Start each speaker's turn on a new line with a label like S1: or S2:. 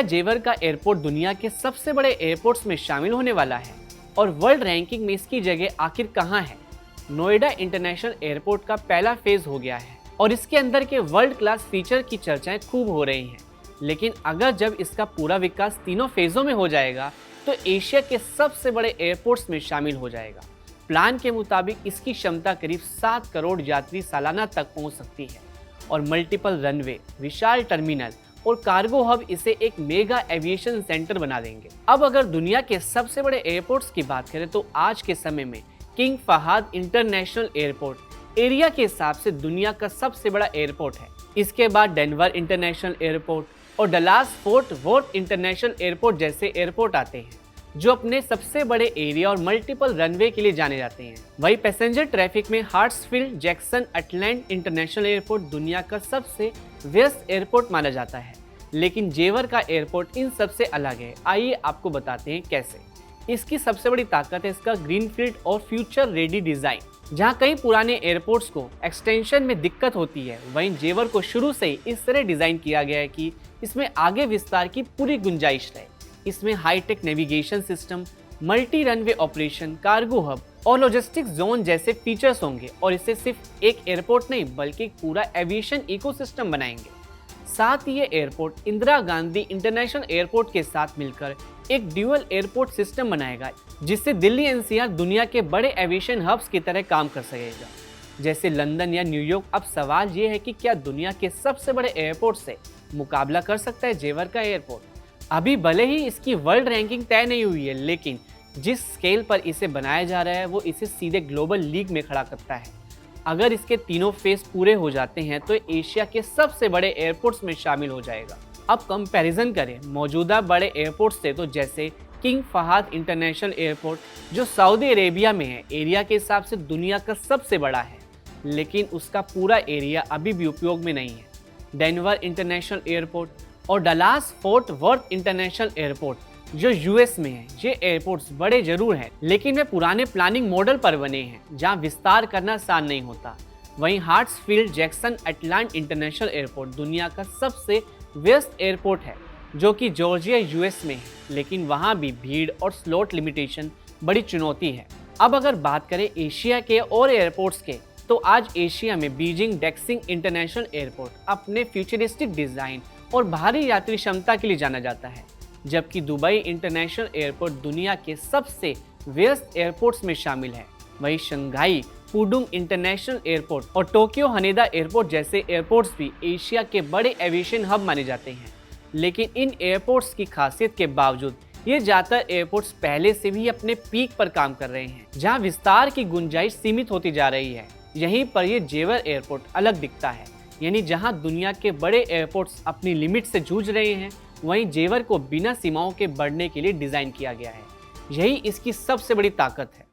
S1: जेवर का एयरपोर्ट दुनिया के सबसे बड़े एयरपोर्ट्स में शामिल होने वाला है और वर्ल्ड रैंकिंग में इसकी जगह आखिर कहां है? नोएडा इंटरनेशनल एयरपोर्ट का पहला फेज हो गया है और इसके अंदर के वर्ल्ड क्लास फीचर की चर्चाएं खूब हो रही हैं। लेकिन अगर जब इसका पूरा विकास तीनों फेजों में हो जाएगा तो एशिया के सबसे बड़े एयरपोर्ट्स में शामिल हो जाएगा। प्लान के मुताबिक इसकी क्षमता करीब 7 करोड़ यात्री सालाना तक पहुंच सकती है और मल्टीपल रनवे, विशाल टर्मिनल और कार्गो हब इसे एक मेगा एविएशन सेंटर बना देंगे। अब अगर दुनिया के सबसे बड़े एयरपोर्ट्स की बात करें तो आज के समय में king Fahad international airport area के हिसाब से दुनिया का सबसे बड़ा एयरपोर्ट है। इसके बाद डेनवर इंटरनेशनल एयरपोर्ट और Dallas fort worth international airport जैसे एयरपोर्ट आते हैं जो अपने सबसे बड़े एरिया और मल्टीपल रनवे के लिए जाने जाते हैं। वही पैसेंजर ट्रैफिक में हार्ट्सफील्ड जैक्सन अटलैंट इंटरनेशनल एयरपोर्ट दुनिया का सबसे व्यस्त एयरपोर्ट माना जाता है। लेकिन जेवर का एयरपोर्ट इन सबसे अलग है। आइए आपको बताते हैं कैसे। इसकी सबसे बड़ी ताकत है इसका ग्रीनफील्ड और फ्यूचर रेडी डिजाइन। जहां कई पुराने एयरपोर्ट्स को एक्सटेंशन में दिक्कत होती है, वहीं जेवर को शुरू से ही इस तरह डिजाइन किया गया है कि इसमें आगे विस्तार की पूरी गुंजाइश रहे। इसमें hi-tech navigation system, multi runway operation, cargo hub और लॉजिस्टिक्स जोन जैसे फीचर्स होंगे और इसे सिर्फ एक एयरपोर्ट नहीं बल्कि एक पूरा एविएशन इकोसिस्टम बनाएंगे। साथ ही ये airport Indira Gandhi international airport के साथ मिलकर एक ड्यूअल एयरपोर्ट सिस्टम बनाएगा जिससे दिल्ली एनसीआर दुनिया के बड़े एविएशन हब्स की तरह काम कर सकेगा जैसे लंदन या न्यूयॉर्क। अब सवाल ये है कि क्या दुनिया के सबसे बड़े एयरपोर्ट से मुकाबला कर सकता है जेवर का एयरपोर्ट? अभी भले ही इसकी वर्ल्ड रैंकिंग तय नहीं हुई है, लेकिन जिस स्केल पर इसे बनाया जा रहा है वो इसे सीधे ग्लोबल लीग में खड़ा करता है। अगर इसके तीनों फेज पूरे हो जाते हैं तो एशिया के सबसे बड़े एयरपोर्ट्स में शामिल हो जाएगा। अब कंपैरिजन करें मौजूदा बड़े एयरपोर्ट से तो जैसे किंग फहाद इंटरनेशनल एयरपोर्ट जो सऊदी अरेबिया में है, एरिया के हिसाब से दुनिया का सबसे बड़ा है, लेकिन उसका पूरा एरिया अभी भी उपयोग में नहीं है। डेनवर इंटरनेशनल एयरपोर्ट और Dallas fort worth international airport जो यूएस में है, ये एयरपोर्ट्स बड़े जरूर हैं, लेकिन वे पुराने प्लानिंग मॉडल पर बने हैं जहां विस्तार करना आसान नहीं होता। वहीं हार्ट्सफील्ड जैक्सन अटलांट इंटरनेशनल एयरपोर्ट दुनिया का सबसे व्यस्त एयरपोर्ट है जो कि जॉर्जिया यूएस में है, लेकिन वहां भी भीड़ और स्लॉट लिमिटेशन बड़ी चुनौती है। अब अगर बात करें एशिया के और एयरपोर्ट्स के तो आज एशिया में बीजिंग डेक्सिंग इंटरनेशनल एयरपोर्ट अपने फ्यूचरिस्टिक डिजाइन और भारी यात्री क्षमता के लिए जाना जाता है, जबकि दुबई इंटरनेशनल एयरपोर्ट दुनिया के सबसे व्यस्त एयरपोर्ट्स में शामिल है। वहीं शंघाई पुडुंग इंटरनेशनल एयरपोर्ट और टोक्यो हनेदा एयरपोर्ट जैसे एयरपोर्ट्स भी एशिया के बड़े एविएशन हब माने जाते हैं। लेकिन इन एयरपोर्ट्स की खासियत के बावजूद ये ज्यादातर एयरपोर्ट्स पहले से भी अपने पीक पर काम कर रहे हैं, जहां विस्तार की गुंजाइश सीमित होती जा रही है। यहीं पर ये जेवर एयरपोर्ट अलग दिखता है, यानी जहां दुनिया के बड़े एयरपोर्ट्स अपनी लिमिट से जूझ रहे हैं, वहीं जेवर को बिना सीमाओं के बढ़ने के लिए डिजाइन किया गया है। यही इसकी सबसे बड़ी ताकत है।